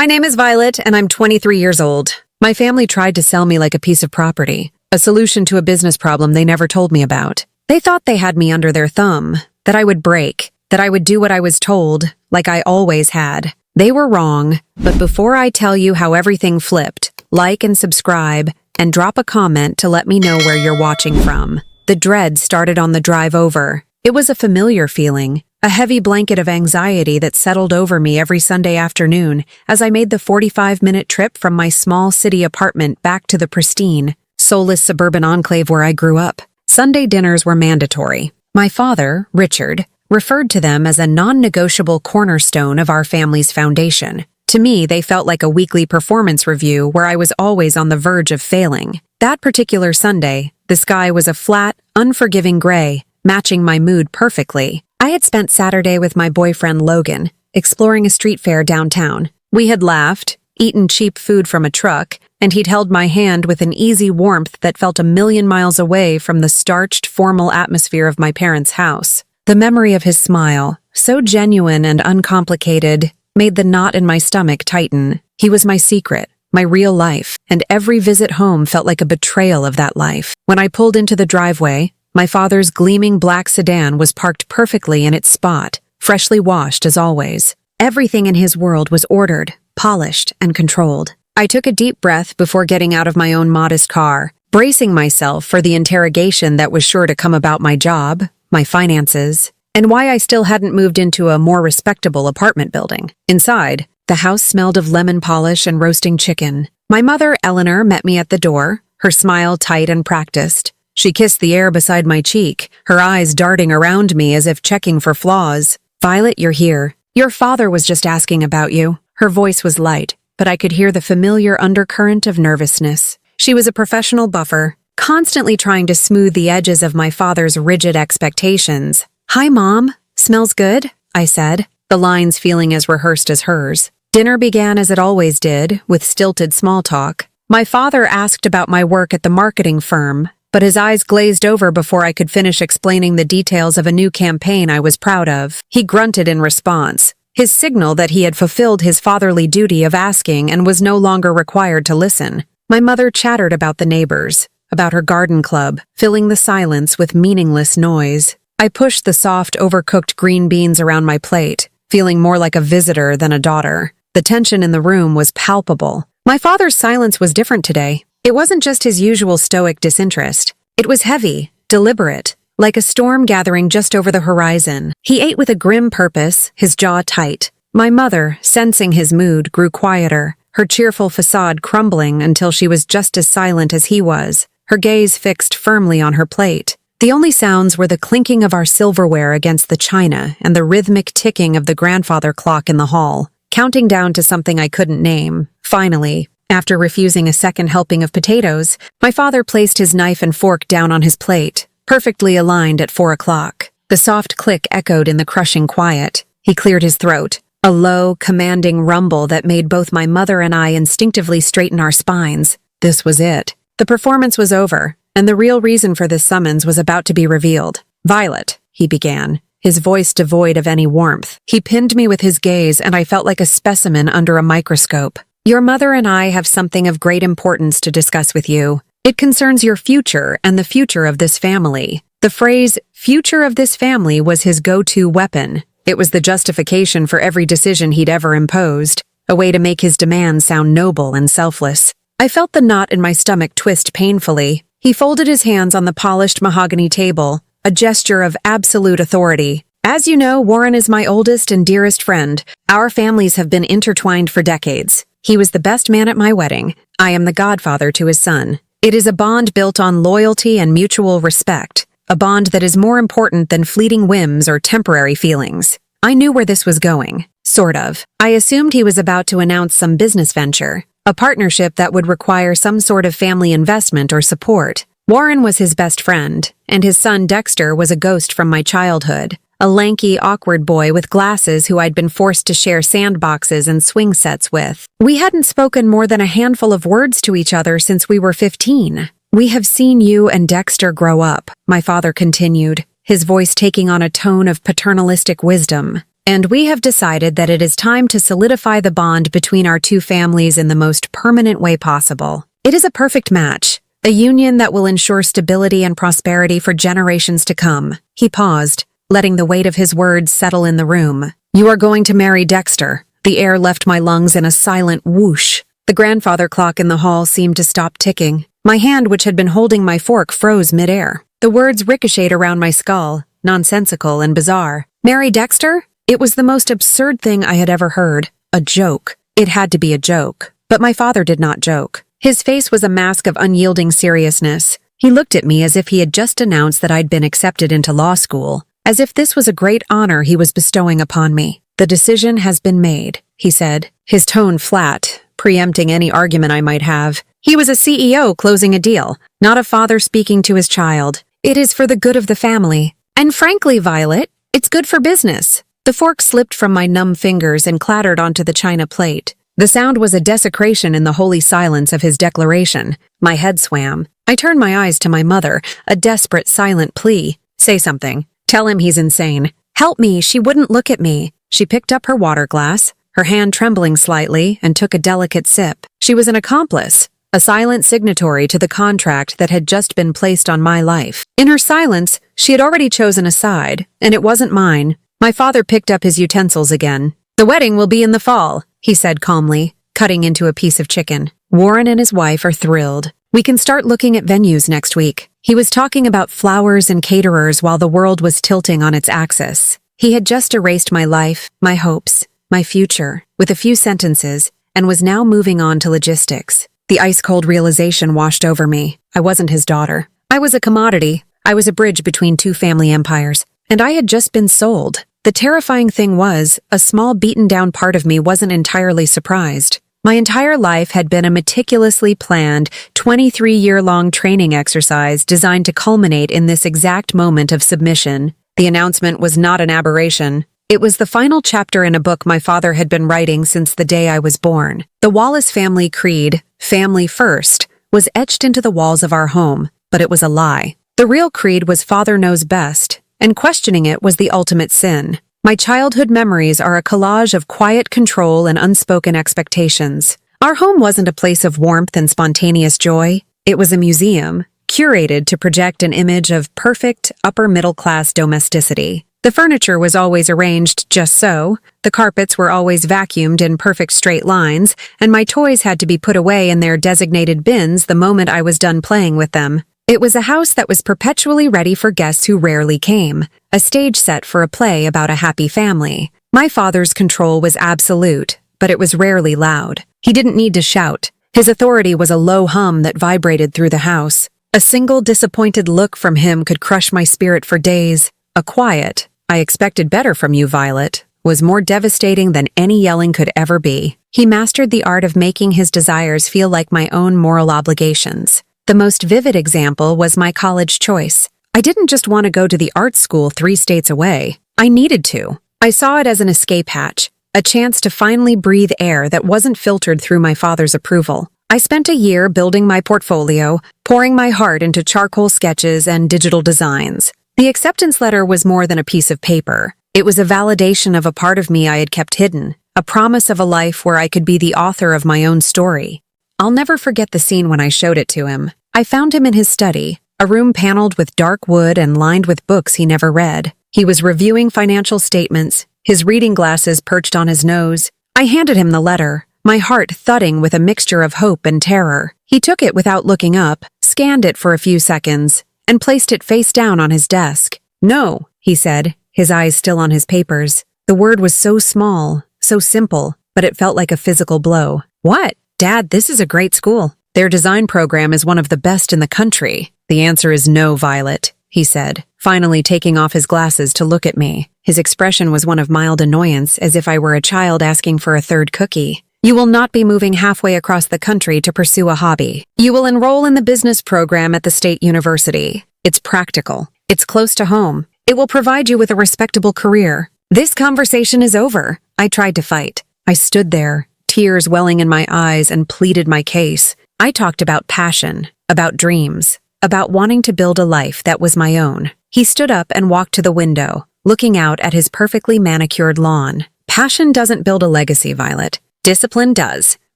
My name is Violet, and I'm 23 years old. My family tried to sell me like a piece of property, a solution to a business problem they never told me about. They thought they had me under their thumb, that I would break, that I would do what I was told, like I always had. They were wrong, but before I tell you how everything flipped, like and subscribe, and drop a comment to let me know where you're watching from. The dread started on the drive over. It was a familiar feeling, a heavy blanket of anxiety that settled over me every Sunday afternoon as I made the 45-minute trip from my small city apartment back to the pristine, soulless suburban enclave where I grew up. Sunday dinners were mandatory. My father, Richard, referred to them as a non-negotiable cornerstone of our family's foundation. To me, they felt like a weekly performance review where I was always on the verge of failing. That particular Sunday, the sky was a flat, unforgiving gray, matching my mood perfectly. I had spent Saturday with my boyfriend Logan, exploring a street fair downtown. We had laughed, eaten cheap food from a truck, and he'd held my hand with an easy warmth that felt a million miles away from the starched, formal atmosphere of my parents' house. The memory of his smile, so genuine and uncomplicated, made the knot in my stomach tighten. He was my secret, my real life, and every visit home felt like a betrayal of that life. When I pulled into the driveway, my father's gleaming black sedan was parked perfectly in its spot, freshly washed as always. Everything in his world was ordered, polished, and controlled. I took a deep breath before getting out of my own modest car, bracing myself for the interrogation that was sure to come about my job, my finances, and why I still hadn't moved into a more respectable apartment building. Inside, the house smelled of lemon polish and roasting chicken. My mother, Eleanor, met me at the door, her smile tight and practiced. She kissed the air beside my cheek, her eyes darting around me as if checking for flaws. "Violet, you're here. Your father was just asking about you." Her voice was light, but I could hear the familiar undercurrent of nervousness. She was a professional buffer, constantly trying to smooth the edges of my father's rigid expectations. "Hi, Mom. Smells good," I said, the lines feeling as rehearsed as hers. Dinner began as it always did, with stilted small talk. My father asked about my work at the marketing firm, but his eyes glazed over before I could finish explaining the details of a new campaign I was proud of. He grunted in response, his signal that he had fulfilled his fatherly duty of asking and was no longer required to listen. My mother chattered about the neighbors, about her garden club, filling the silence with meaningless noise. I pushed the soft, overcooked green beans around my plate, feeling more like a visitor than a daughter. The tension in the room was palpable. My father's silence was different today. It wasn't just his usual stoic disinterest. It was heavy, deliberate, like a storm gathering just over the horizon. He ate with a grim purpose, his jaw tight. My mother, sensing his mood, grew quieter, her cheerful facade crumbling until she was just as silent as he was, her gaze fixed firmly on her plate. The only sounds were the clinking of our silverware against the china and the rhythmic ticking of the grandfather clock in the hall, counting down to something I couldn't name. Finally, after refusing a second helping of potatoes, my father placed his knife and fork down on his plate, perfectly aligned at 4 o'clock. The soft click echoed in the crushing quiet. He cleared his throat, a low, commanding rumble that made both my mother and I instinctively straighten our spines. This was it. The performance was over, and the real reason for this summons was about to be revealed. "Violet," he began, his voice devoid of any warmth. He pinned me with his gaze, and I felt like a specimen under a microscope. "Your mother and I have something of great importance to discuss with you. It concerns your future and the future of this family." The phrase, "future of this family," was his go-to weapon. It was the justification for every decision he'd ever imposed, a way to make his demands sound noble and selfless. I felt the knot in my stomach twist painfully. He folded his hands on the polished mahogany table, a gesture of absolute authority. "As you know, Warren is my oldest and dearest friend. Our families have been intertwined for decades. He was the best man at my wedding. I am the godfather to his son. It is a bond built on loyalty and mutual respect, a bond that is more important than fleeting whims or temporary feelings." I knew where this was going, sort of. I assumed he was about to announce some business venture, a partnership that would require some sort of family investment or support. Warren was his best friend, and his son Dexter was a ghost from my childhood. A lanky, awkward boy with glasses who I'd been forced to share sandboxes and swing sets with. We hadn't spoken more than a handful of words to each other since we were 15. "We have seen you and Dexter grow up," my father continued, his voice taking on a tone of paternalistic wisdom. and we have decided that it is time to solidify the bond between our two families in the most permanent way possible. It is a perfect match, a union that will ensure stability and prosperity for generations to come. He paused, letting the weight of his words settle in the room. You are going to marry Dexter. The air left my lungs in a silent whoosh. The grandfather clock in the hall seemed to stop ticking. My hand, which had been holding my fork, froze midair. The words ricocheted around my skull, nonsensical and bizarre. Marry Dexter? It was the most absurd thing I had ever heard. A joke. It had to be a joke. But my father did not joke. His face was a mask of unyielding seriousness. He looked at me as if he had just announced that I'd been accepted into law school, as if this was a great honor he was bestowing upon me. The decision has been made, he said, his tone flat, preempting any argument I might have. He was a CEO closing a deal, not a father speaking to his child. It is for the good of the family. And frankly, Violet, it's good for business. The fork slipped from my numb fingers and clattered onto the china plate. The sound was a desecration in the holy silence of his declaration. My head swam. I turned my eyes to my mother, a desperate, silent plea. Say something. Tell him he's insane. Help me, she wouldn't look at me. She picked up her water glass, her hand trembling slightly, and took a delicate sip. She was an accomplice, a silent signatory to the contract that had just been placed on my life. In her silence, she had already chosen a side, and it wasn't mine. My father picked up his utensils again. The wedding will be in the fall, he said calmly, cutting into a piece of chicken. Warren and his wife are thrilled. We can start looking at venues next week. He was talking about flowers and caterers while the world was tilting on its axis. He had just erased my life, my hopes, my future, with a few sentences, and was now moving on to logistics. The ice-cold realization washed over me. I wasn't his daughter. I was a commodity. I was a bridge between two family empires, and I had just been sold. The terrifying thing was, a small beaten-down part of me wasn't entirely surprised. My entire life had been a meticulously planned, 23-year-long training exercise designed to culminate in this exact moment of submission. The announcement was not an aberration. It was the final chapter in a book my father had been writing since the day I was born. The Wallace family creed, family first, was etched into the walls of our home, but it was a lie. The real creed was father knows best, and questioning it was the ultimate sin. My childhood memories are a collage of quiet control and unspoken expectations. Our home wasn't a place of warmth and spontaneous joy. It was a museum, curated to project an image of perfect, upper-middle-class domesticity. The furniture was always arranged just so, the carpets were always vacuumed in perfect straight lines, and my toys had to be put away in their designated bins the moment I was done playing with them. It was a house that was perpetually ready for guests who rarely came, a stage set for a play about a happy family. My father's control was absolute, but it was rarely loud. He didn't need to shout. His authority was a low hum that vibrated through the house. A single disappointed look from him could crush my spirit for days. A quiet, "I expected better from you, Violet," was more devastating than any yelling could ever be. He mastered the art of making his desires feel like my own moral obligations. The most vivid example was my college choice. I didn't just want to go to the art school 3 states away. I needed to. I saw it as an escape hatch, a chance to finally breathe air that wasn't filtered through my father's approval. I spent a year building my portfolio, pouring my heart into charcoal sketches and digital designs. The acceptance letter was more than a piece of paper. It was a validation of a part of me I had kept hidden, a promise of a life where I could be the author of my own story. I'll never forget the scene when I showed it to him. I found him in his study, a room paneled with dark wood and lined with books he never read. He was reviewing financial statements, his reading glasses perched on his nose. I handed him the letter, my heart thudding with a mixture of hope and terror. He took it without looking up, scanned it for a few seconds, and placed it face down on his desk. "No," he said, his eyes still on his papers. The word was so small, so simple, but it felt like a physical blow. "What? Dad, this is a great school. Their design program is one of the best in the country." "The answer is no, Violet," he said, finally taking off his glasses to look at me. His expression was one of mild annoyance, as if I were a child asking for a third cookie. "You will not be moving halfway across the country to pursue a hobby. You will enroll in the business program at the state university. It's practical. It's close to home. It will provide you with a respectable career. This conversation is over." I tried to fight. I stood there, tears welling in my eyes, and pleaded my case. I talked about passion, about dreams, about wanting to build a life that was my own. He stood up and walked to the window, looking out at his perfectly manicured lawn. Passion doesn't build a legacy, Violet. Discipline does.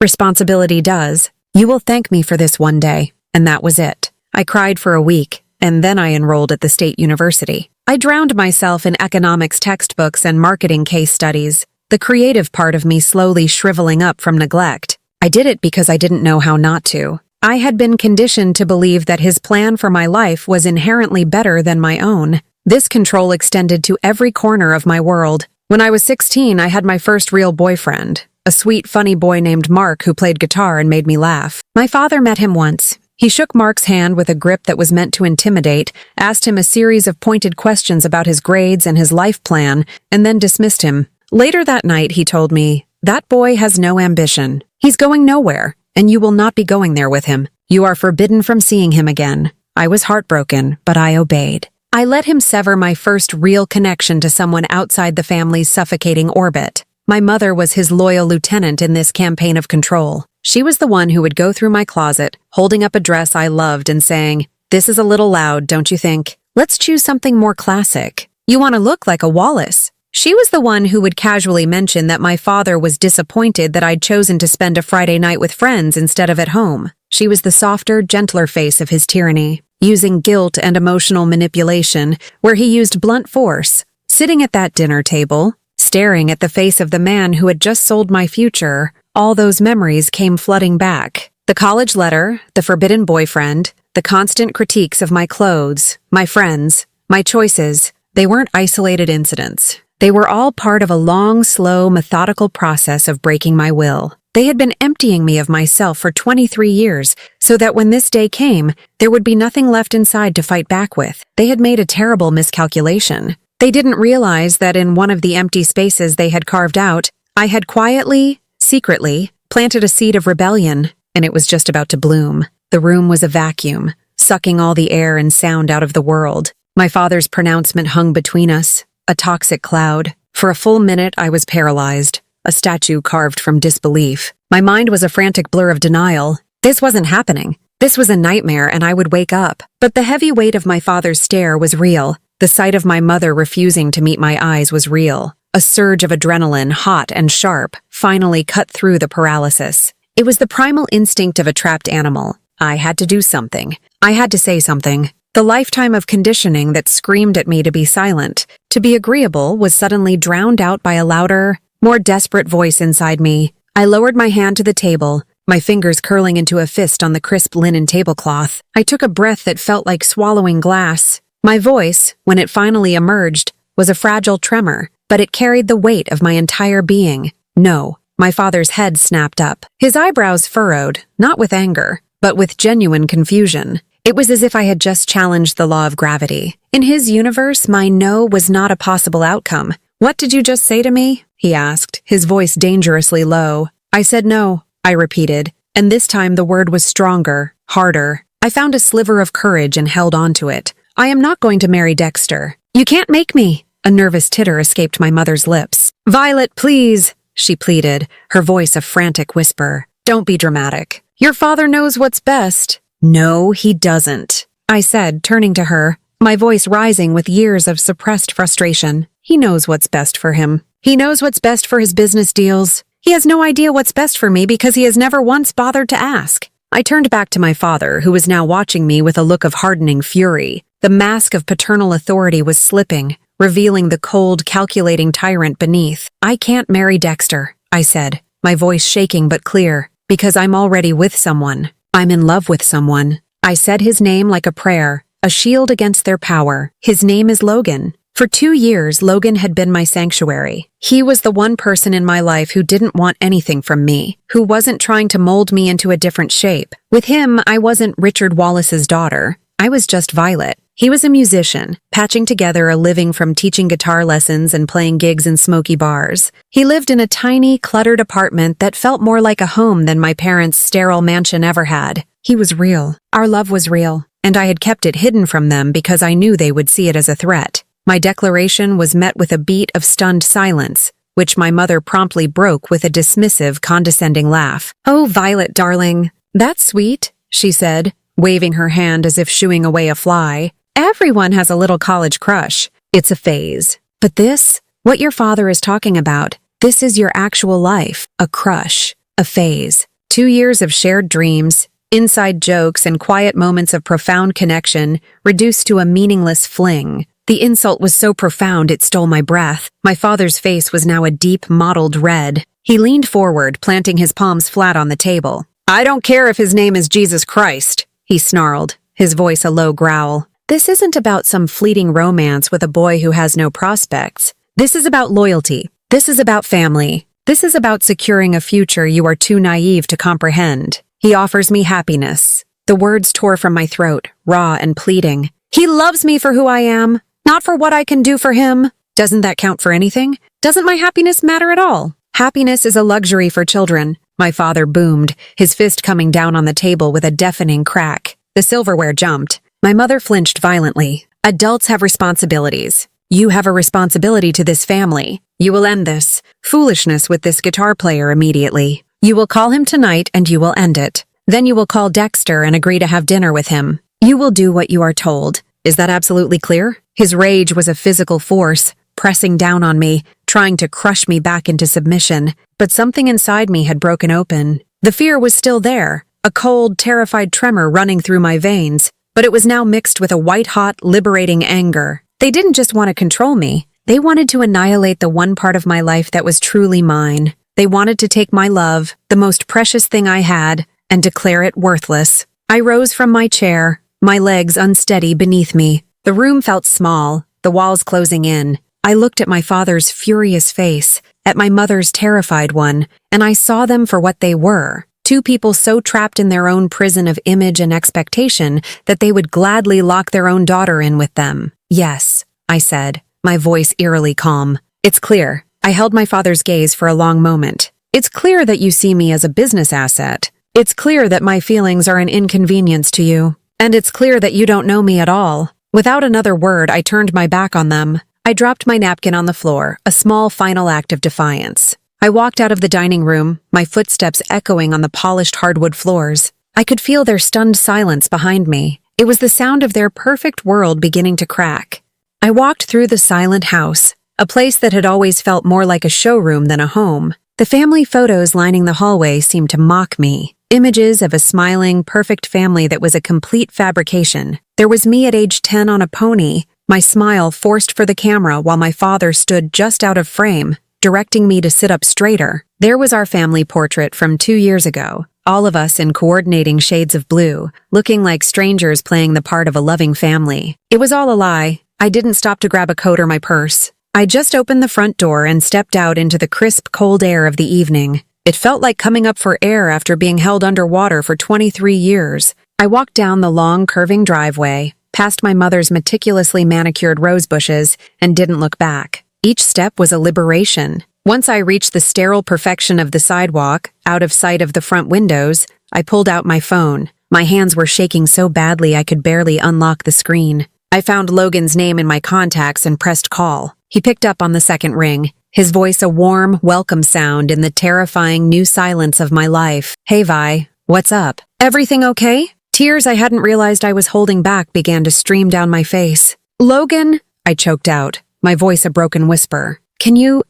Responsibility does. You will thank me for this one day. And that was it. I cried for a week, and then I enrolled at the state university. I drowned myself in economics textbooks and marketing case studies, the creative part of me slowly shriveling up from neglect. I did it because I didn't know how not to. I had been conditioned to believe that his plan for my life was inherently better than my own. This control extended to every corner of my world. When I was 16, I had my first real boyfriend, a sweet, funny boy named Mark who played guitar and made me laugh. My father met him once. He shook Mark's hand with a grip that was meant to intimidate, asked him a series of pointed questions about his grades and his life plan, and then dismissed him. Later that night, he told me, "That boy has no ambition. He's going nowhere, and you will not be going there with him. You are forbidden from seeing him again." I was heartbroken, but I obeyed. I let him sever my first real connection to someone outside the family's suffocating orbit. My mother was his loyal lieutenant in this campaign of control. She was the one who would go through my closet, holding up a dress I loved and saying, "This is a little loud, don't you think? Let's choose something more classic. You want to look like a Wallace." She was the one who would casually mention that my father was disappointed that I'd chosen to spend a Friday night with friends instead of at home. She was the softer, gentler face of his tyranny, using guilt and emotional manipulation where he used blunt force. Sitting at that dinner table, staring at the face of the man who had just sold my future, all those memories came flooding back. The college letter, the forbidden boyfriend, the constant critiques of my clothes, my friends, my choices, they weren't isolated incidents. They were all part of a long, slow, methodical process of breaking my will. They had been emptying me of myself for 23 years, so that when this day came, there would be nothing left inside to fight back with. They had made a terrible miscalculation. They didn't realize that in one of the empty spaces they had carved out, I had quietly, secretly, planted a seed of rebellion, and it was just about to bloom. The room was a vacuum, sucking all the air and sound out of the world. My father's pronouncement hung between us, a toxic cloud. For a full minute, I was paralyzed, a statue carved from disbelief. My mind was a frantic blur of denial. This wasn't happening. This was a nightmare, and I would wake up. But the heavy weight of my father's stare was real. The sight of my mother refusing to meet my eyes was real. A surge of adrenaline, hot and sharp, finally cut through the paralysis. It was the primal instinct of a trapped animal. I had to do something. I had to say something. The lifetime of conditioning that screamed at me to be silent, to be agreeable, was suddenly drowned out by a louder, more desperate voice inside me. I lowered my hand to the table, my fingers curling into a fist on the crisp linen tablecloth. I took a breath that felt like swallowing glass. My voice, when it finally emerged, was a fragile tremor, but it carried the weight of my entire being. No. My father's head snapped up. His eyebrows furrowed, not with anger, but with genuine confusion. It was as if I had just challenged the law of gravity. In his universe, my no was not a possible outcome. "What did you just say to me?" he asked, his voice dangerously low. "I said no," I repeated, and this time the word was stronger, harder. I found a sliver of courage and held on to it. "I am not going to marry Dexter." "You can't make me." A nervous titter escaped my mother's lips. "Violet, please," she pleaded, her voice a frantic whisper. "Don't be dramatic. Your father knows what's best." "No, he doesn't," I said, turning to her, my voice rising with years of suppressed frustration. "He knows what's best for him. He knows what's best for his business deals. He has no idea what's best for me because he has never once bothered to ask." I turned back to my father, who was now watching me with a look of hardening fury. The mask of paternal authority was slipping, revealing the cold, calculating tyrant beneath. "I can't marry Dexter," I said, my voice shaking but clear, "because I'm already with someone. I'm in love with someone." I said his name like a prayer, a shield against their power. "His name is Logan." For 2 years, Logan had been my sanctuary. He was the one person in my life who didn't want anything from me, who wasn't trying to mold me into a different shape. With him, I wasn't Richard Wallace's daughter. I was just Violet. He was a musician, patching together a living from teaching guitar lessons and playing gigs in smoky bars. He lived in a tiny, cluttered apartment that felt more like a home than my parents' sterile mansion ever had. He was real. Our love was real, and I had kept it hidden from them because I knew they would see it as a threat. My declaration was met with a beat of stunned silence, which my mother promptly broke with a dismissive, condescending laugh. "Oh, Violet, darling, that's sweet," she said, waving her hand as if shooing away a fly. "Everyone has a little college crush. It's a phase. But this, what your father is talking about, this is your actual life, a crush, a phase. 2 years of shared dreams, inside jokes and quiet moments of profound connection reduced to a meaningless fling. The insult was so profound it stole my breath. My father's face was now a deep, mottled red. He leaned forward, planting his palms flat on the table. "I don't care if his name is Jesus Christ," he snarled, his voice a low growl. "This isn't about some fleeting romance with a boy who has no prospects. This is about loyalty. This is about family. This is about securing a future you are too naive to comprehend. He offers me happiness." The words tore from my throat, raw and pleading. "He loves me for who I am, not for what I can do for him." Doesn't that count for anything? Doesn't my happiness matter at all? Happiness is a luxury for children, my father boomed, his fist coming down on the table with a deafening crack. The silverware jumped. My mother flinched violently. "Adults have responsibilities. You have a responsibility to this family. You will end this foolishness with this guitar player immediately. You will call him tonight and you will end it. Then you will call Dexter and agree to have dinner with him. You will do what you are told. Is that absolutely clear?" His rage was a physical force, pressing down on me, trying to crush me back into submission. But something inside me had broken open. The fear was still there, a cold, terrified tremor running through my veins, but it was now mixed with a white-hot, liberating anger. They didn't just want to control me. They wanted to annihilate the one part of my life that was truly mine. They wanted to take my love, the most precious thing I had, and declare it worthless. I rose from my chair, my legs unsteady beneath me. The room felt small, the walls closing in. I looked at my father's furious face, at my mother's terrified one, and I saw them for what they were. Two people so trapped in their own prison of image and expectation that they would gladly lock their own daughter in with them. "Yes," I said, my voice eerily calm. "It's clear." I held my father's gaze for a long moment. "It's clear that you see me as a business asset. It's clear that my feelings are an inconvenience to you. And it's clear that you don't know me at all." Without another word, I turned my back on them. I dropped my napkin on the floor, a small final act of defiance. I walked out of the dining room, my footsteps echoing on the polished hardwood floors. I could feel their stunned silence behind me. It was the sound of their perfect world beginning to crack. I walked through the silent house, a place that had always felt more like a showroom than a home. The family photos lining the hallway seemed to mock me. Images of a smiling, perfect family that was a complete fabrication. There was me at age 10 on a pony, my smile forced for the camera while my father stood just out of frame, directing me to sit up straighter. There was our family portrait from 2 years ago, all of us in coordinating shades of blue, looking like strangers playing the part of a loving family. It was all a lie. I didn't stop to grab a coat or my purse. I just opened the front door and stepped out into the crisp, cold air of the evening. It felt like coming up for air after being held underwater for 23 years. I walked down the long, curving driveway, past my mother's meticulously manicured rose bushes, and didn't look back. Each step was a liberation. Once I reached the sterile perfection of the sidewalk, out of sight of the front windows, I pulled out my phone. My hands were shaking so badly I could barely unlock the screen. I found Logan's name in my contacts and pressed call. He picked up on the second ring, his voice a warm, welcome sound in the terrifying new silence of my life. "Hey Vi, what's up? Everything okay?" Tears I hadn't realized I was holding back began to stream down my face. "Logan," I choked out, my voice a broken whisper. Can you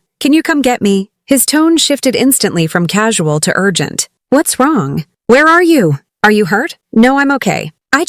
come get me?" His tone shifted instantly from casual to urgent. "What's wrong? Where are you? Are you hurt?" "No, I'm okay. I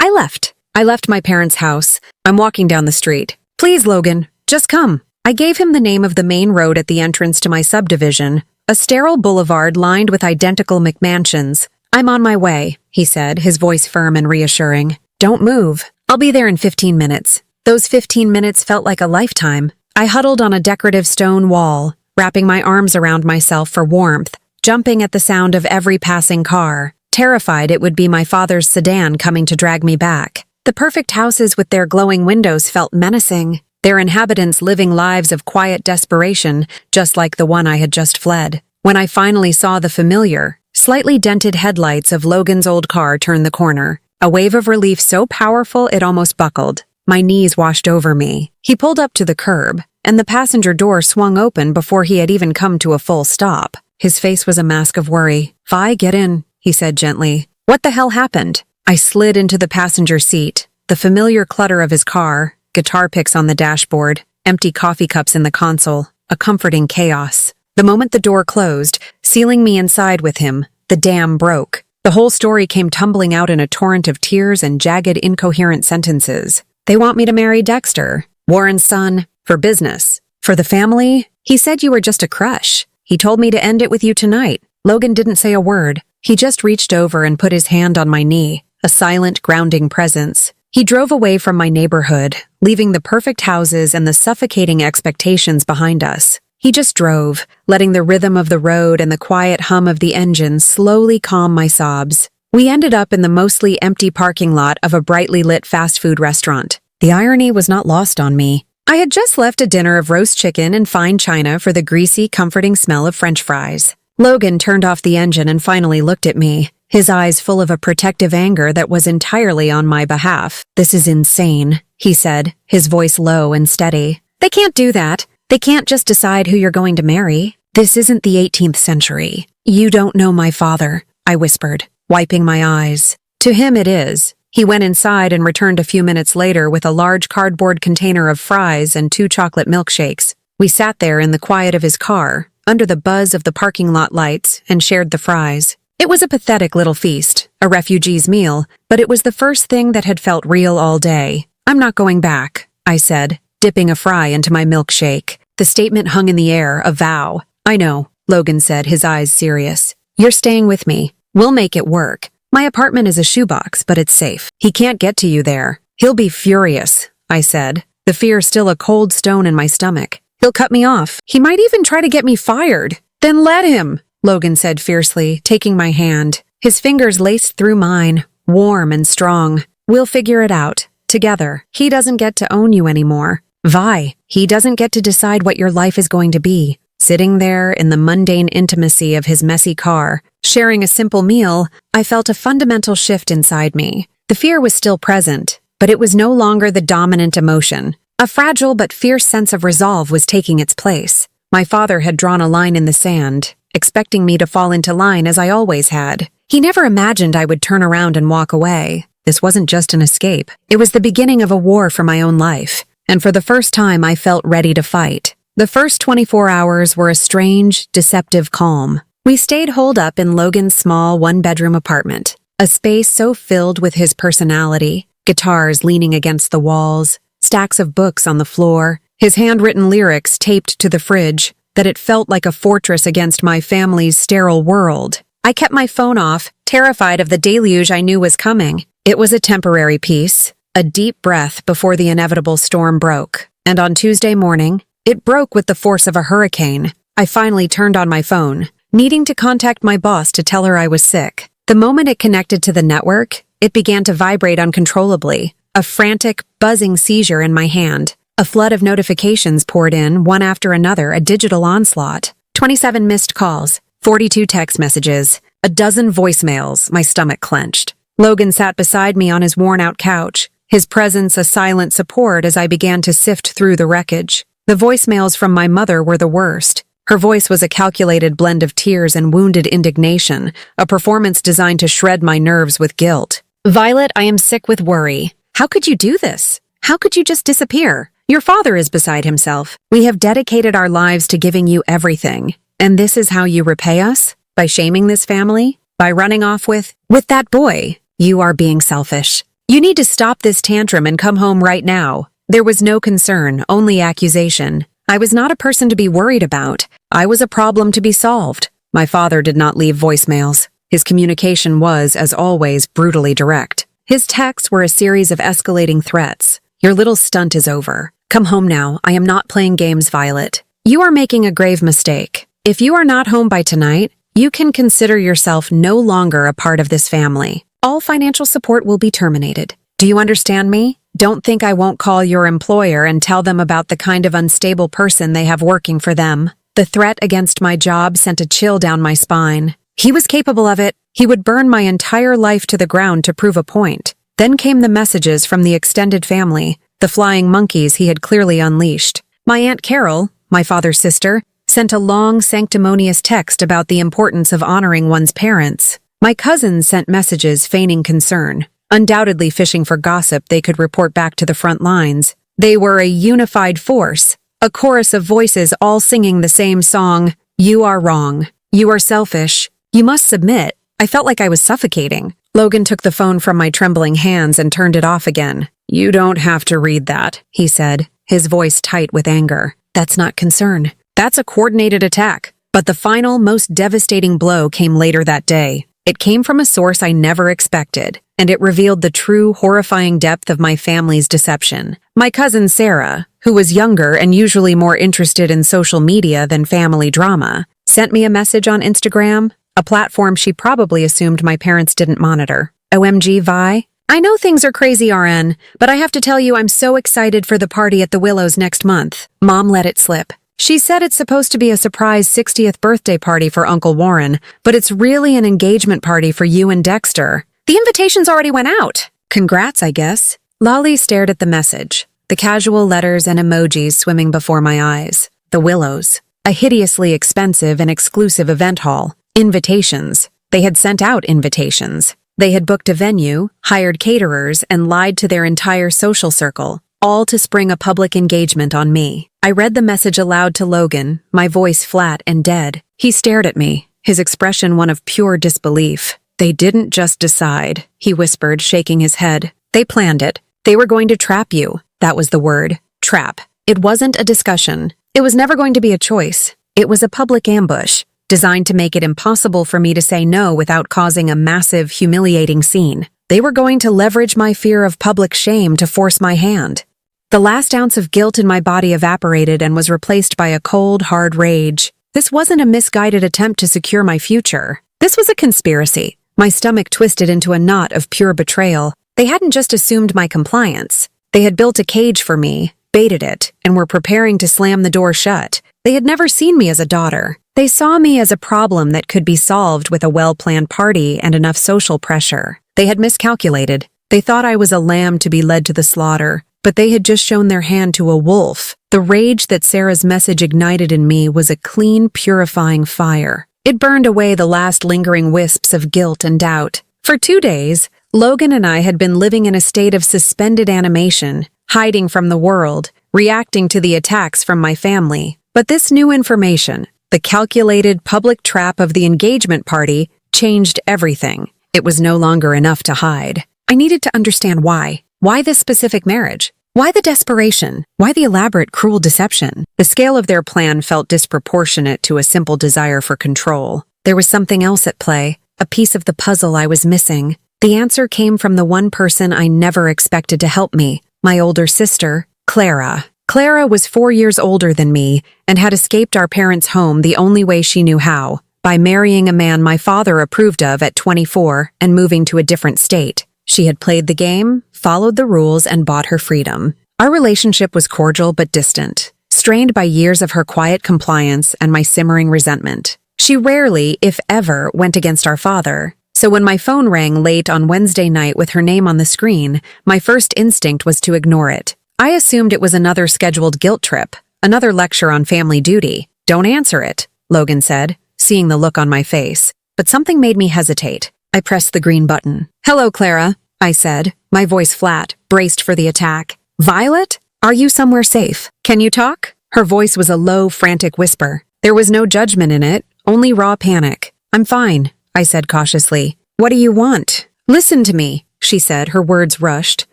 left. I left my parents' house. I'm walking down the street. Please, Logan, just come." I gave him the name of the main road at the entrance to my subdivision, a sterile boulevard lined with identical McMansions. "I'm on my way," he said, his voice firm and reassuring. "Don't move. I'll be there in 15 minutes. Those 15 minutes felt like a lifetime. I huddled on a decorative stone wall, wrapping my arms around myself for warmth, jumping at the sound of every passing car, terrified it would be my father's sedan coming to drag me back. The perfect houses with their glowing windows felt menacing, their inhabitants living lives of quiet desperation, just like the one I had just fled. When I finally saw the familiar, slightly dented headlights of Logan's old car turn the corner, a wave of relief so powerful it almost buckled. My knees washed over me. He pulled up to the curb, and the passenger door swung open before he had even come to a full stop. His face was a mask of worry. "Vi, get in," he said gently. "What the hell happened?" I slid into the passenger seat, the familiar clutter of his car, guitar picks on the dashboard, empty coffee cups in the console, a comforting chaos. The moment the door closed, sealing me inside with him, the dam broke. The whole story came tumbling out in a torrent of tears and jagged, incoherent sentences. They want me to marry Dexter, Warren's son, for business. For the family, he said you were just a crush. He told me to end it with you tonight. Logan didn't say a word. He just reached over and put his hand on my knee, a silent, grounding presence. He drove away from my neighborhood, leaving the perfect houses and the suffocating expectations behind us. He just drove, letting the rhythm of the road and the quiet hum of the engine slowly calm my sobs. We ended up in the mostly empty parking lot of a brightly lit fast food restaurant. The irony was not lost on me. I had just left a dinner of roast chicken and fine china for the greasy, comforting smell of French fries. Logan turned off the engine and finally looked at me, his eyes full of a protective anger that was entirely on my behalf. "This is insane," he said, his voice low and steady. "They can't do that. They can't just decide who you're going to marry. This isn't the 18th century. You don't know my father," I whispered, wiping my eyes. "To him it is." He went inside and returned a few minutes later with a large cardboard container of fries and 2 chocolate milkshakes. We sat there in the quiet of his car, under the buzz of the parking lot lights, and shared the fries. It was a pathetic little feast, a refugee's meal, but it was the first thing that had felt real all day. "I'm not going back," I said, dipping a fry into my milkshake. The statement hung in the air, a vow. "I know," Logan said, his eyes serious. "You're staying with me. We'll make it work. My apartment is a shoebox, but it's safe. He can't get to you there. He'll be furious," I said, the fear still a cold stone in my stomach. "He'll cut me off. He might even try to get me fired." "Then let him," Logan said fiercely, taking my hand. His fingers laced through mine, warm and strong. "We'll figure it out. Together. He doesn't get to own you anymore. Vi, he doesn't get to decide what your life is going to be." Sitting there in the mundane intimacy of his messy car, sharing a simple meal, I felt a fundamental shift inside me. The fear was still present, but it was no longer the dominant emotion. A fragile but fierce sense of resolve was taking its place. My father had drawn a line in the sand, expecting me to fall into line as I always had. He never imagined I would turn around and walk away. This wasn't just an escape. It was the beginning of a war for my own life, and for the first time I felt ready to fight. The first 24 hours were a strange, deceptive calm. We stayed holed up in Logan's small one-bedroom apartment, a space so filled with his personality, guitars leaning against the walls, stacks of books on the floor, his handwritten lyrics taped to the fridge, that it felt like a fortress against my family's sterile world. I kept my phone off, terrified of the deluge I knew was coming. It was a temporary peace, a deep breath before the inevitable storm broke. And on Tuesday morning, it broke with the force of a hurricane. I finally turned on my phone, needing to contact my boss to tell her I was sick. The moment it connected to the network, it began to vibrate uncontrollably, a frantic, buzzing seizure in my hand. A flood of notifications poured in, one after another, a digital onslaught. 27 missed calls, 42 text messages, a dozen voicemails. My stomach clenched. Logan sat beside me on his worn-out couch, his presence a silent support as I began to sift through the wreckage. The voicemails from my mother were the worst. Her voice was a calculated blend of tears and wounded indignation, a performance designed to shred my nerves with guilt. "Violet, I am sick with worry. How could you do this? How could you just disappear? Your father is beside himself. We have dedicated our lives to giving you everything. And this is how you repay us? By shaming this family? By running off with that boy? You are being selfish. You need to stop this tantrum and come home right now." There was no concern, only accusation. I was not a person to be worried about. I was a problem to be solved. My father did not leave voicemails. His communication was, as always, brutally direct. His texts were a series of escalating threats. "Your little stunt is over. Come home now. I am not playing games, Violet. You are making a grave mistake. If you are not home by tonight, you can consider yourself no longer a part of this family. All financial support will be terminated. Do you understand me? Don't think I won't call your employer and tell them about the kind of unstable person they have working for them." The threat against my job sent a chill down my spine. He was capable of it. He would burn my entire life to the ground to prove a point. Then came the messages from the extended family, the flying monkeys he had clearly unleashed. My Aunt Carol, my father's sister, sent a long, sanctimonious text about the importance of honoring one's parents. My cousins sent messages feigning concern, undoubtedly fishing for gossip they could report back to the front lines. They were a unified force, a chorus of voices all singing the same song. You are wrong. You are selfish. You must submit. I felt like I was suffocating. Logan took the phone from my trembling hands and turned it off again. You don't have to read that, he said, his voice tight with anger. That's not concern. That's a coordinated attack. But the final, most devastating blow came later that day. It came from a source I never expected, and it revealed the true, horrifying depth of my family's deception. My cousin Sarah, who was younger and usually more interested in social media than family drama, sent me a message on Instagram, a platform she probably assumed my parents didn't monitor. OMG, Vi. I know things are crazy, RN, but I have to tell you I'm so excited for the party at the Willows next month. Mom let it slip. She said it's supposed to be a surprise 60th birthday party for Uncle Warren, but it's really an engagement party for you and Dexter. The invitations already went out. Congrats, I guess. Lolly stared at the message, the casual letters and emojis swimming before my eyes. The Willows. A hideously expensive and exclusive event hall. Invitations. They had sent out invitations. They had booked a venue, hired caterers, and lied to their entire social circle, all to spring a public engagement on me. I read the message aloud to Logan, my voice flat and dead. He stared at me, his expression one of pure disbelief. They didn't just decide, he whispered, shaking his head. They planned it. They were going to trap you. That was the word. Trap. It wasn't a discussion. It was never going to be a choice. It was a public ambush, designed to make it impossible for me to say no without causing a massive, humiliating scene. They were going to leverage my fear of public shame to force my hand. The last ounce of guilt in my body evaporated and was replaced by a cold, hard rage. This wasn't a misguided attempt to secure my future. This was a conspiracy. My stomach twisted into a knot of pure betrayal. They hadn't just assumed my compliance. They had built a cage for me, baited it, and were preparing to slam the door shut. They had never seen me as a daughter. They saw me as a problem that could be solved with a well-planned party and enough social pressure. They had miscalculated. They thought I was a lamb to be led to the slaughter, but they had just shown their hand to a wolf. The rage that Sarah's message ignited in me was a clean, purifying fire. It burned away the last lingering wisps of guilt and doubt. For 2 days, Logan and I had been living in a state of suspended animation, hiding from the world, reacting to the attacks from my family. But this new information, the calculated public trap of the engagement party, changed everything. It was no longer enough to hide. I needed to understand why. Why this specific marriage? Why the desperation? Why the elaborate, cruel deception? The scale of their plan felt disproportionate to a simple desire for control. There was something else at play, a piece of the puzzle I was missing. The answer came from the one person I never expected to help me, my older sister, Clara. Clara was 4 years older than me and had escaped our parents' home the only way she knew how, by marrying a man my father approved of at 24 and moving to a different state. She had played the game, followed the rules, and bought her freedom. Our relationship was cordial but distant, strained by years of her quiet compliance and my simmering resentment. She rarely, if ever, went against our father. So when my phone rang late on Wednesday night with her name on the screen, my first instinct was to ignore it. I assumed it was another scheduled guilt trip, another lecture on family duty. Don't answer it, Logan said, seeing the look on my face. But something made me hesitate. I pressed the green button. Hello, Clara, I said, my voice flat, braced for the attack. Violet? Are you somewhere safe? Can you talk? Her voice was a low, frantic whisper. There was no judgment in it, only raw panic. I'm fine, I said cautiously. What do you want? Listen to me, she said, her words rushed.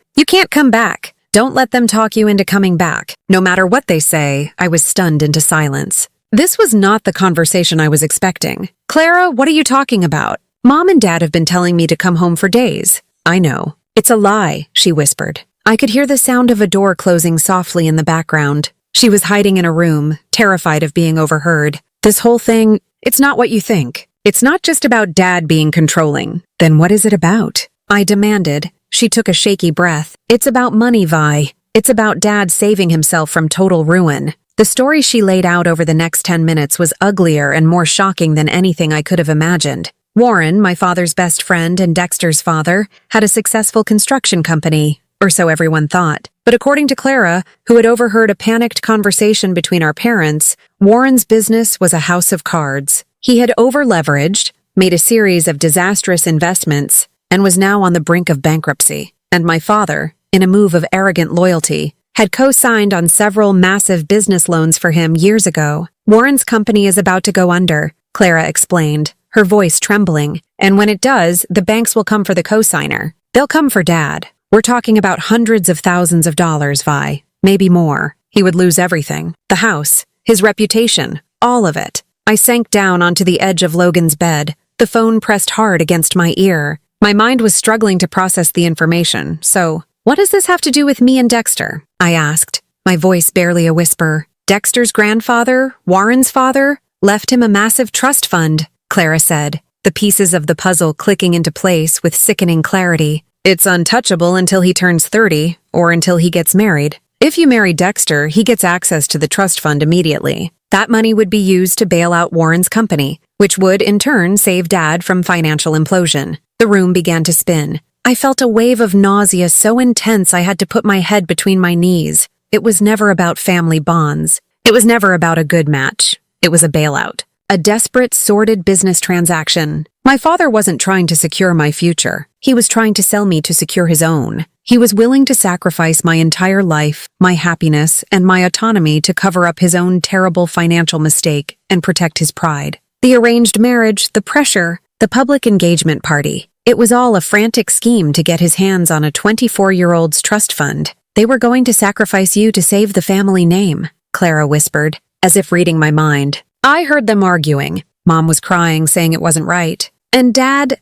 You can't come back. Don't let them talk you into coming back. No matter what they say, I was stunned into silence. This was not the conversation I was expecting. Clara, what are you talking about? Mom and Dad have been telling me to come home for days. I know. It's a lie, she whispered. I could hear the sound of a door closing softly in the background. She was hiding in a room, terrified of being overheard. This whole thing, it's not what you think. It's not just about Dad being controlling. Then what is it about? I demanded. She took a shaky breath. It's about money, Vi. It's about Dad saving himself from total ruin. The story she laid out over the next 10 minutes was uglier and more shocking than anything I could have imagined. Warren, my father's best friend and Dexter's father, had a successful construction company, or so everyone thought. But according to Clara, who had overheard a panicked conversation between our parents, Warren's business was a house of cards. He had over-leveraged, made a series of disastrous investments, and was now on the brink of bankruptcy. And my father, in a move of arrogant loyalty, had co-signed on several massive business loans for him years ago. Warren's company is about to go under, Clara explained, her voice trembling. And when it does, the banks will come for the co-signer. They'll come for Dad. We're talking about hundreds of thousands of dollars, Vi. Maybe more. He would lose everything. The house, his reputation, all of it. I sank down onto the edge of Logan's bed, the phone pressed hard against my ear. My mind was struggling to process the information, so, what does this have to do with me and Dexter? I asked, my voice barely a whisper. Dexter's grandfather, Warren's father, left him a massive trust fund, Clara said, the pieces of the puzzle clicking into place with sickening clarity. It's untouchable until he turns 30, or until he gets married. If you marry Dexter, he gets access to the trust fund immediately. That money would be used to bail out Warren's company, which would, in turn, save Dad from financial implosion. The room began to spin. I felt a wave of nausea so intense I had to put my head between my knees. It was never about family bonds. It was never about a good match. It was a bailout. A desperate, sordid business transaction. My father wasn't trying to secure my future. He was trying to sell me to secure his own. He was willing to sacrifice my entire life, my happiness, and my autonomy to cover up his own terrible financial mistake and protect his pride. The arranged marriage, the pressure, the public engagement party. It was all a frantic scheme to get his hands on a 24-year-old's trust fund. They were going to sacrifice you to save the family name, Clara whispered, as if reading my mind. I heard them arguing. Mom was crying, saying it wasn't right. And Dad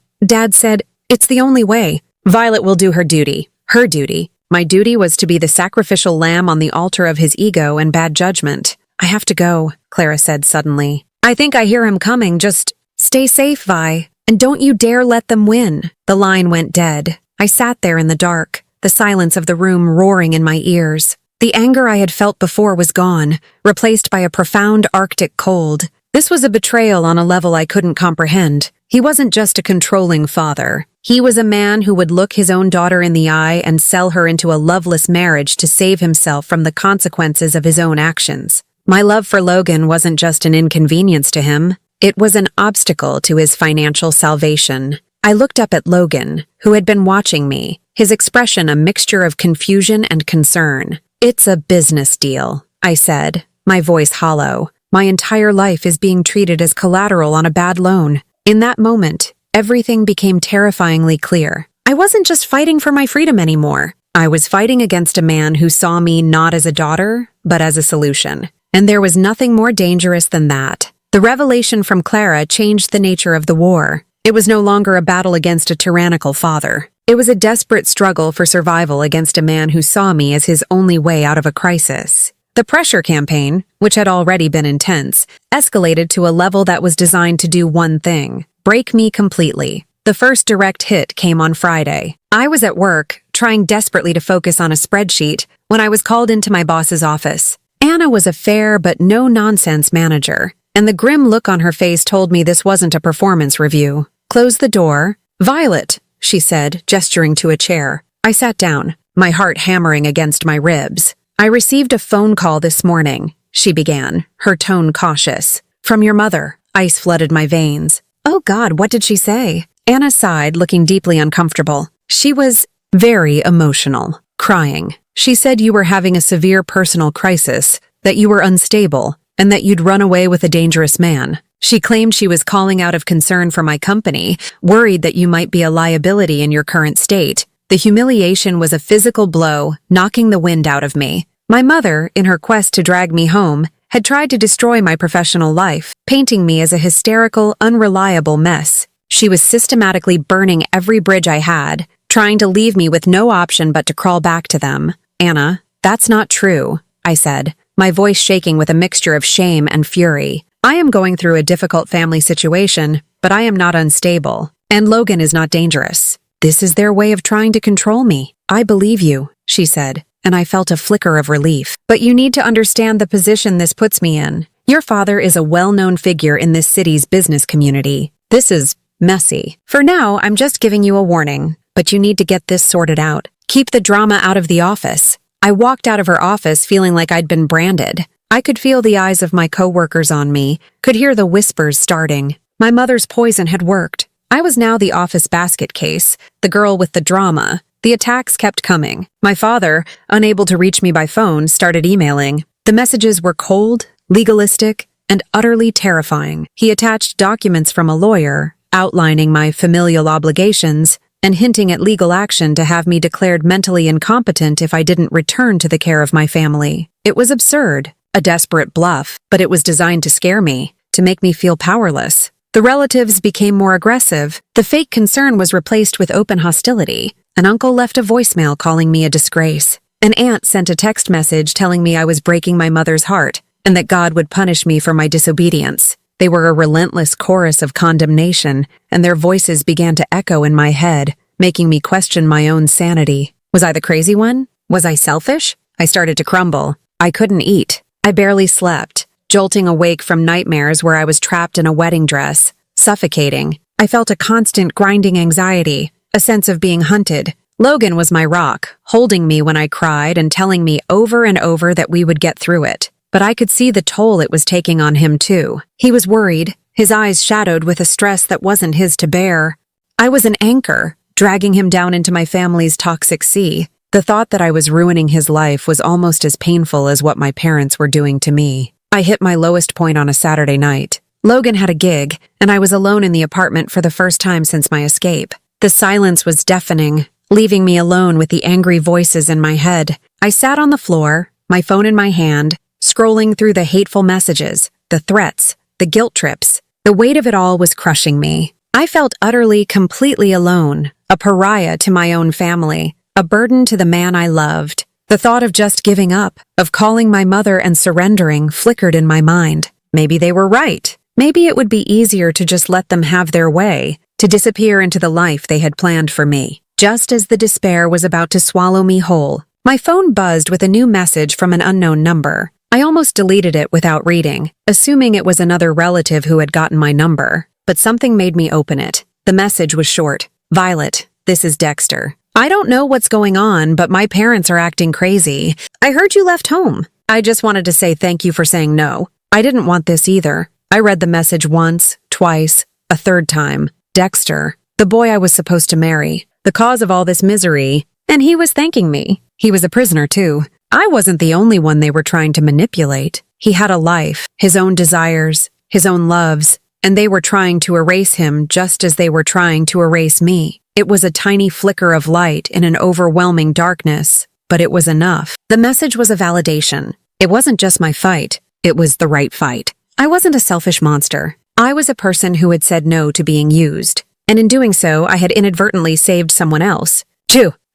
said, it's the only way. Violet will do her duty. Her duty. My duty was to be the sacrificial lamb on the altar of his ego and bad judgment. I have to go, Clara said suddenly. I think I hear him coming. Just stay safe, Vi. And don't you dare let them win. The line went dead. I sat there in the dark, the silence of the room roaring in my ears. The anger I had felt before was gone, replaced by a profound Arctic cold. This was a betrayal on a level I couldn't comprehend. He wasn't just a controlling father. He was a man who would look his own daughter in the eye and sell her into a loveless marriage to save himself from the consequences of his own actions. My love for Logan wasn't just an inconvenience to him. It was an obstacle to his financial salvation. I looked up at Logan, who had been watching me, his expression a mixture of confusion and concern. It's a business deal, I said, my voice hollow. My entire life is being treated as collateral on a bad loan. In that moment, everything became terrifyingly clear. I wasn't just fighting for my freedom anymore. I was fighting against a man who saw me not as a daughter, but as a solution. And there was nothing more dangerous than that. The revelation from Clara changed the nature of the war. It was no longer a battle against a tyrannical father. It was a desperate struggle for survival against a man who saw me as his only way out of a crisis. The pressure campaign, which had already been intense, escalated to a level that was designed to do one thing: break me completely. The first direct hit came on Friday. I was at work, trying desperately to focus on a spreadsheet, when I was called into my boss's office. Anna was a fair but no-nonsense manager, and the grim look on her face told me this wasn't a performance review. Close the door. Violet, she said, gesturing to a chair. I sat down, my heart hammering against my ribs. I received a phone call this morning, she began, her tone cautious. From your mother. Ice flooded my veins. Oh God, what did she say? Anna sighed, looking deeply uncomfortable. She was very emotional, crying. She said you were having a severe personal crisis, that you were unstable, and that you'd run away with a dangerous man. She claimed she was calling out of concern for my company, worried that you might be a liability in your current state. The humiliation was a physical blow, knocking the wind out of me. My mother, in her quest to drag me home, had tried to destroy my professional life, painting me as a hysterical, unreliable mess. She was systematically burning every bridge I had, trying to leave me with no option but to crawl back to them. Anna, that's not true, I said, my voice shaking with a mixture of shame and fury. I am going through a difficult family situation, but I am not unstable, and Logan is not dangerous. This is their way of trying to control me. I believe you, she said, and I felt a flicker of relief. But you need to understand the position this puts me in. Your father is a well-known figure in this city's business community. This is messy. For now, I'm just giving you a warning, but you need to get this sorted out. Keep the drama out of the office. I walked out of her office feeling like I'd been branded. I could feel the eyes of my coworkers on me, could hear the whispers starting. My mother's poison had worked. I was now the office basket case, the girl with the drama, The attacks kept coming. My father, unable to reach me by phone, started emailing. The messages were cold, legalistic, and utterly terrifying. He attached documents from a lawyer, outlining my familial obligations and hinting at legal action to have me declared mentally incompetent if I didn't return to the care of my family. It was absurd, a desperate bluff, but it was designed to scare me, to make me feel powerless. The relatives became more aggressive. The fake concern was replaced with open hostility. An uncle left a voicemail calling me a disgrace. An aunt sent a text message telling me I was breaking my mother's heart and that God would punish me for my disobedience. They were a relentless chorus of condemnation, and their voices began to echo in my head, making me question my own sanity. Was I the crazy one? Was I selfish? I started to crumble. I couldn't eat. I barely slept, jolting awake from nightmares where I was trapped in a wedding dress, suffocating. I felt a constant grinding anxiety, a sense of being hunted. Logan was my rock, holding me when I cried and telling me over and over that we would get through it. But I could see the toll it was taking on him too. He was worried, his eyes shadowed with a stress that wasn't his to bear. I was an anchor, dragging him down into my family's toxic sea. The thought that I was ruining his life was almost as painful as what my parents were doing to me. I hit my lowest point on a Saturday night. Logan had a gig, and I was alone in the apartment for the first time since my escape. The silence was deafening, leaving me alone with the angry voices in my head. I sat on the floor, my phone in my hand, scrolling through the hateful messages, the threats, the guilt trips. The weight of it all was crushing me. I felt utterly, completely alone, a pariah to my own family, a burden to the man I loved. The thought of just giving up, of calling my mother and surrendering, flickered in my mind. Maybe they were right. Maybe it would be easier to just let them have their way, to disappear into the life they had planned for me. Just as the despair was about to swallow me whole, my phone buzzed with a new message from an unknown number. I almost deleted it without reading, assuming it was another relative who had gotten my number. But something made me open it. The message was short. "Violet, this is Dexter. I don't know what's going on, but my parents are acting crazy. I heard you left home. I just wanted to say thank you for saying no. I didn't want this either." I read the message once, twice, a third time. Dexter, the boy I was supposed to marry, the cause of all this misery, and he was thanking me. He was a prisoner too. I wasn't the only one they were trying to manipulate. He had a life, his own desires, his own loves, and they were trying to erase him just as they were trying to erase me. It was a tiny flicker of light in an overwhelming darkness, but it was enough. The message was a validation. It wasn't just my fight, it was the right fight. I wasn't a selfish monster. I was a person who had said no to being used, and in doing so, I had inadvertently saved someone else.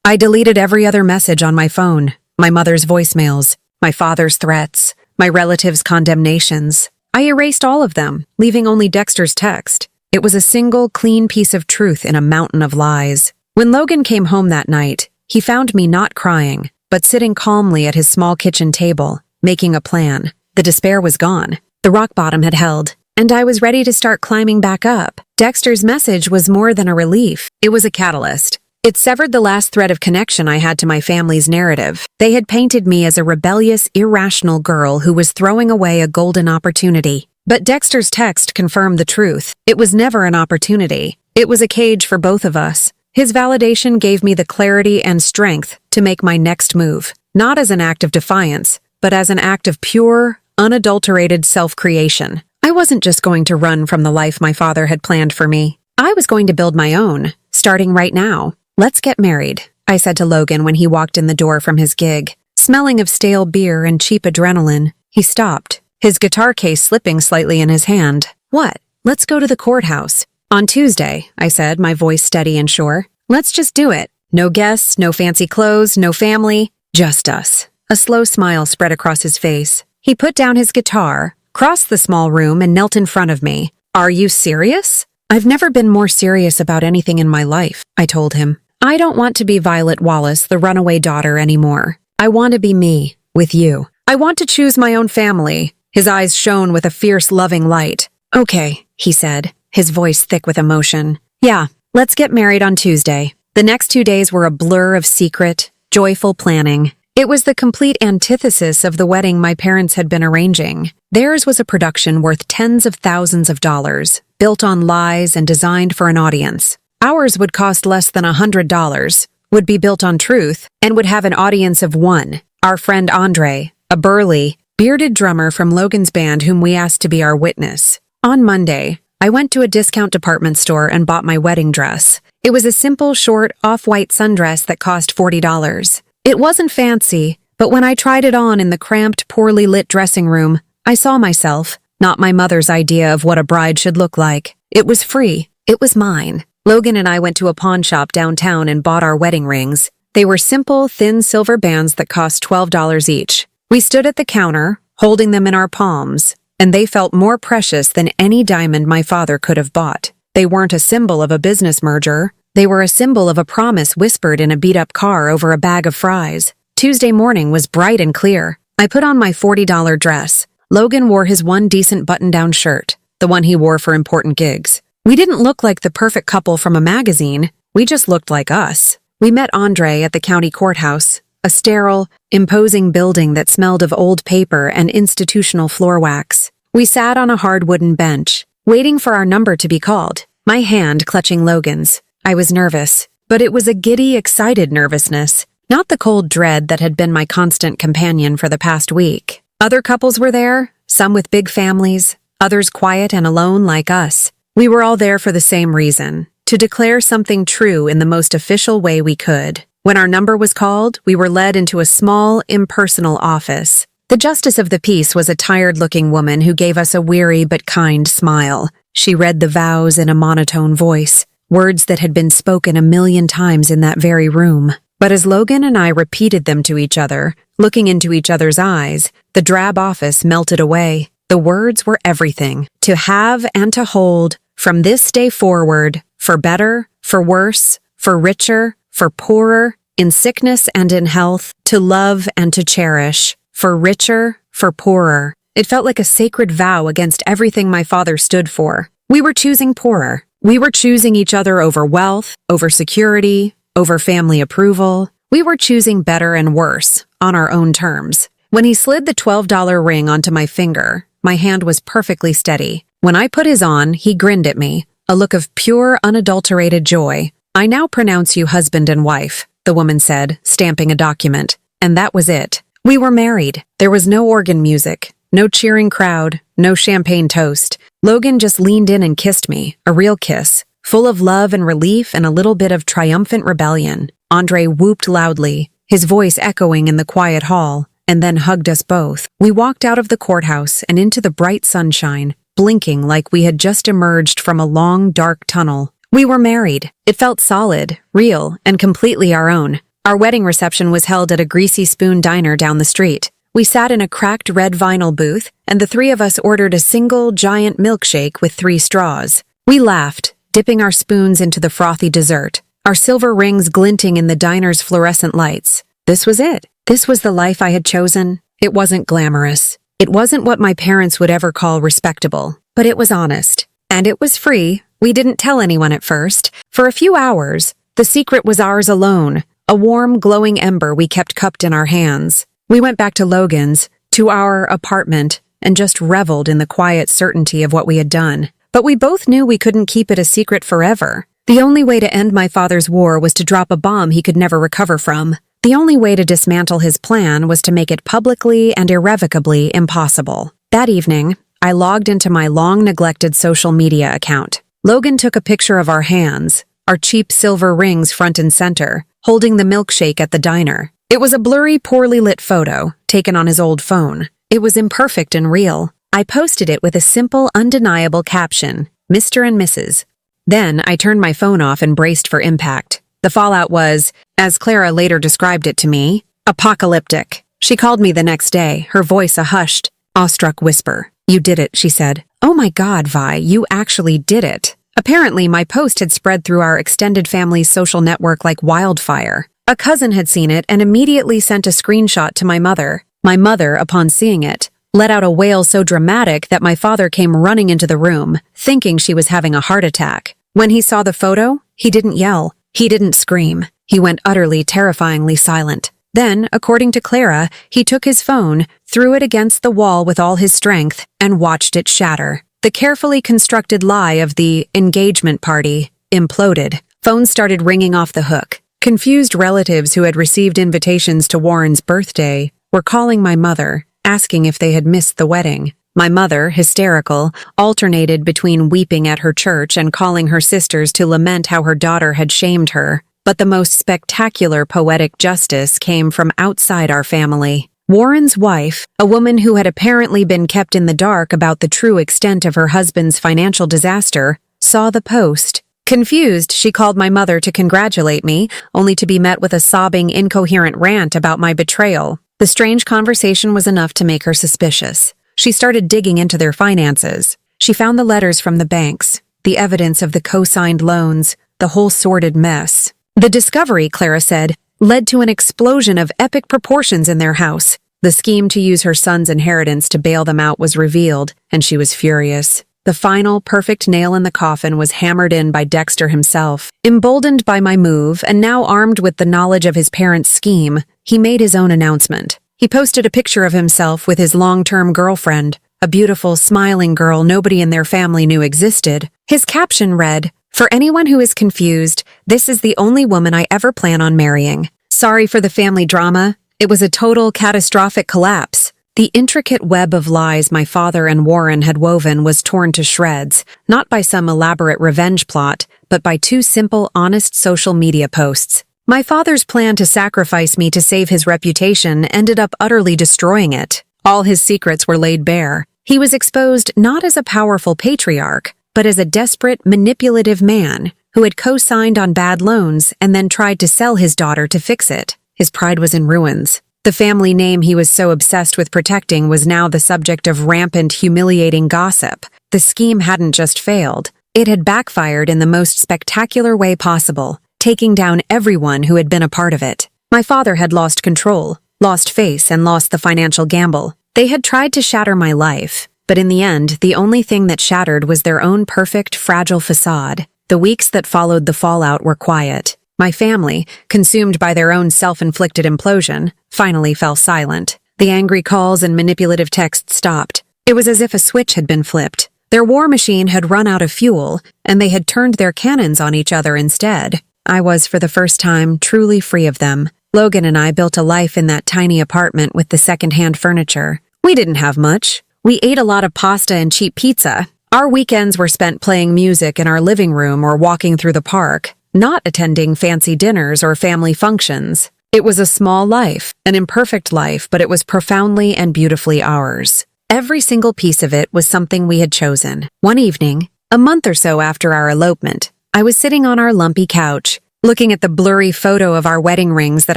I deleted every other message on my phone. My mother's voicemails, my father's threats, my relatives' condemnations. I erased all of them, leaving only Dexter's text. It was a single, clean piece of truth in a mountain of lies. When Logan came home that night, he found me not crying, but sitting calmly at his small kitchen table, making a plan. The despair was gone. The rock bottom had held, and I was ready to start climbing back up. Dexter's message was more than a relief. It was a catalyst. It severed the last thread of connection I had to my family's narrative. They had painted me as a rebellious, irrational girl who was throwing away a golden opportunity. But Dexter's text confirmed the truth. It was never an opportunity. It was a cage for both of us. His validation gave me the clarity and strength to make my next move, not as an act of defiance, but as an act of pure, unadulterated self-creation. I wasn't just going to run from the life my father had planned for me. I was going to build my own, starting right now. "Let's get married," I said to Logan when he walked in the door from his gig. Smelling of stale beer and cheap adrenaline, he stopped, his guitar case slipping slightly in his hand. "What? Let's go to the courthouse." "On Tuesday," I said, my voice steady and sure. "Let's just do it. No guests, no fancy clothes, no family. Just us." A slow smile spread across his face. He put down his guitar, crossed the small room, and knelt in front of me. "Are you serious?" "I've never been more serious about anything in my life," I told him. "I don't want to be Violet Wallace, the runaway daughter, anymore. I want to be me, with you. I want to choose my own family." His eyes shone with a fierce, loving light. "Okay," he said, his voice thick with emotion. "Yeah, let's get married on Tuesday." The next 2 days were a blur of secret, joyful planning. It was the complete antithesis of the wedding my parents had been arranging. Theirs was a production worth tens of thousands of dollars, built on lies and designed for an audience. Ours would cost less than $100, would be built on truth, and would have an audience of one, our friend Andre, a burly, bearded drummer from Logan's band whom we asked to be our witness. On Monday, I went to a discount department store and bought my wedding dress. It was a simple, short, off-white sundress that cost $40. It wasn't fancy, but when I tried it on in the cramped, poorly lit dressing room, I saw myself, not my mother's idea of what a bride should look like. It was free. It was mine. Logan and I went to a pawn shop downtown and bought our wedding rings. They were simple, thin silver bands that cost $12 each. We stood at the counter, holding them in our palms, and they felt more precious than any diamond my father could have bought. They weren't a symbol of a business merger. They were a symbol of a promise whispered in a beat-up car over a bag of fries. Tuesday morning was bright and clear. I put on my $40 dress. Logan wore his one decent button-down shirt, the one he wore for important gigs. We didn't look like the perfect couple from a magazine. We just looked like us. We met Andre at the county courthouse, a sterile, imposing building that smelled of old paper and institutional floor wax. We sat on a hard wooden bench, waiting for our number to be called, my hand clutching Logan's. I was nervous, but it was a giddy, excited nervousness, not the cold dread that had been my constant companion for the past week. Other couples were there, some with big families, others quiet and alone like us. We were all there for the same reason, to declare something true in the most official way we could. When our number was called, we were led into a small, impersonal office. The justice of the peace was a tired-looking woman who gave us a weary but kind smile. She read the vows in a monotone voice, words that had been spoken 1,000,000 times in that very room. But as Logan and I repeated them to each other, looking into each other's eyes, the drab office melted away. The words were everything. To have and to hold, from this day forward, for better, for worse, for richer, for poorer, in sickness and in health, to love and to cherish, for richer, for poorer. It felt like a sacred vow against everything my father stood for. We were choosing poorer. We were choosing each other over wealth, over security, over family approval. We were choosing better and worse, on our own terms. When he slid the $12 ring onto my finger, my hand was perfectly steady. When I put his on, he grinned at me, a look of pure, unadulterated joy. "I now pronounce you husband and wife," the woman said, stamping a document. And that was it. We were married. There was no organ music, no cheering crowd, no champagne toast. Logan just leaned in and kissed me, a real kiss, full of love and relief and a little bit of triumphant rebellion. Andre whooped loudly, his voice echoing in the quiet hall, and then hugged us both. We walked out of the courthouse and into the bright sunshine, blinking like we had just emerged from a long, dark tunnel. We were married. It felt solid, real, and completely our own. Our wedding reception was held at a Greasy Spoon diner down the street. We sat in a cracked red vinyl booth, and the three of us ordered a single, giant milkshake with 3 straws. We laughed, dipping our spoons into the frothy dessert, our silver rings glinting in the diner's fluorescent lights. This was it. This was the life I had chosen. It wasn't glamorous. It wasn't what my parents would ever call respectable, but it was honest. And it was free. We didn't tell anyone at first. For a few hours, the secret was ours alone, a warm, glowing ember we kept cupped in our hands. We went back to Logan's, to our apartment, and just reveled in the quiet certainty of what we had done. But we both knew we couldn't keep it a secret forever. The only way to end my father's war was to drop a bomb he could never recover from. The only way to dismantle his plan was to make it publicly and irrevocably impossible. That evening, I logged into my long-neglected social media account. Logan took a picture of our hands, our cheap silver rings front and center, holding the milkshake at the diner. It was a blurry, poorly lit photo, taken on his old phone. It was imperfect and real. I posted it with a simple, undeniable caption, Mr. and Mrs. Then I turned my phone off and braced for impact. The fallout was, as Clara later described it to me, apocalyptic. She called me the next day, her voice a hushed, awestruck whisper. "You did it," she said. "Oh my God, Vi, you actually did it." Apparently, my post had spread through our extended family's social network like wildfire. A cousin had seen it and immediately sent a screenshot to my mother. My mother, upon seeing it, let out a wail so dramatic that my father came running into the room, thinking she was having a heart attack. When he saw the photo, he didn't yell. He didn't scream. He went utterly, terrifyingly silent. Then, according to Clara, he took his phone, threw it against the wall with all his strength, and watched it shatter. The carefully constructed lie of the engagement party imploded. Phones started ringing off the hook. Confused relatives who had received invitations to Warren's birthday were calling my mother, asking if they had missed the wedding. My mother, hysterical, alternated between weeping at her church and calling her sisters to lament how her daughter had shamed her. But the most spectacular poetic justice came from outside our family. Warren's wife, a woman who had apparently been kept in the dark about the true extent of her husband's financial disaster, saw the post. Confused, she called my mother to congratulate me, only to be met with a sobbing, incoherent rant about my betrayal. The strange conversation was enough to make her suspicious. She started digging into their finances. She found the letters from the banks, the evidence of the co-signed loans, the whole sordid mess. The discovery, Clara said, led to an explosion of epic proportions in their house. The scheme to use her son's inheritance to bail them out was revealed, and she was furious. The final, perfect nail in the coffin was hammered in by Dexter himself. Emboldened by my move, and now armed with the knowledge of his parents' scheme, he made his own announcement. He posted a picture of himself with his long-term girlfriend, a beautiful, smiling girl nobody in their family knew existed. His caption read, "For anyone who is confused, this is the only woman I ever plan on marrying. Sorry for the family drama. It was a total catastrophic collapse." The intricate web of lies my father and Warren had woven was torn to shreds, not by some elaborate revenge plot, but by two simple, honest social media posts. My father's plan to sacrifice me to save his reputation ended up utterly destroying it. All his secrets were laid bare. He was exposed not as a powerful patriarch, but as a desperate, manipulative man who had co-signed on bad loans and then tried to sell his daughter to fix it. His pride was in ruins. The family name he was so obsessed with protecting was now the subject of rampant, humiliating gossip. The scheme hadn't just failed. It had backfired in the most spectacular way possible, taking down everyone who had been a part of it. My father had lost control, lost face, and lost the financial gamble. They had tried to shatter my life, but in the end, the only thing that shattered was their own perfect, fragile facade. The weeks that followed the fallout were quiet. My family, consumed by their own self-inflicted implosion, finally fell silent. The angry calls and manipulative texts stopped. It was as if a switch had been flipped. Their war machine had run out of fuel, and they had turned their cannons on each other instead. I was, for the first time, truly free of them. Logan and I built a life in that tiny apartment with the second-hand furniture. We didn't have much. We ate a lot of pasta and cheap pizza. Our weekends were spent playing music in our living room or walking through the park, not attending fancy dinners or family functions. It was a small life, an imperfect life, but it was profoundly and beautifully ours. Every single piece of it was something we had chosen. One evening, a month or so after our elopement, I was sitting on our lumpy couch, looking at the blurry photo of our wedding rings that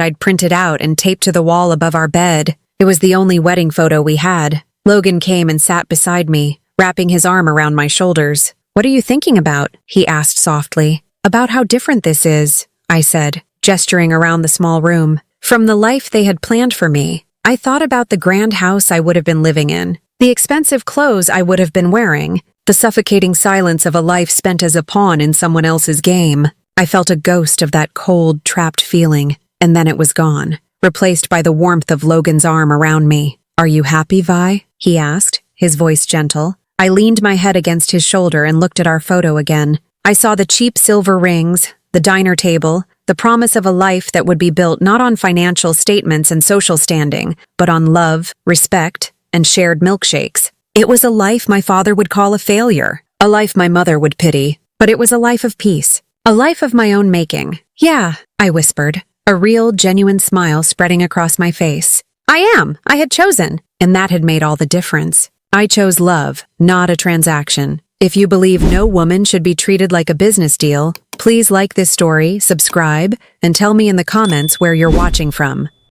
I'd printed out and taped to the wall above our bed. It was the only wedding photo we had. Logan came and sat beside me, wrapping his arm around my shoulders. "What are you thinking about?" he asked softly. "About how different this is," I said, gesturing around the small room. From the life they had planned for me, I thought about the grand house I would have been living in, the expensive clothes I would have been wearing, the suffocating silence of a life spent as a pawn in someone else's game. I felt a ghost of that cold, trapped feeling, and then it was gone, replaced by the warmth of Logan's arm around me. "Are you happy, Vi?" he asked, his voice gentle. I leaned my head against his shoulder and looked at our photo again. I saw the cheap silver rings, the diner table, the promise of a life that would be built not on financial statements and social standing, but on love, respect, and shared milkshakes. It was a life my father would call a failure, a life my mother would pity, but it was a life of peace, a life of my own making. "Yeah," I whispered, a real, genuine smile spreading across my face. I had chosen, and that had made all the difference. I chose love, not a transaction. If you believe no woman should be treated like a business deal, please like this story, subscribe, and tell me in the comments where you're watching from.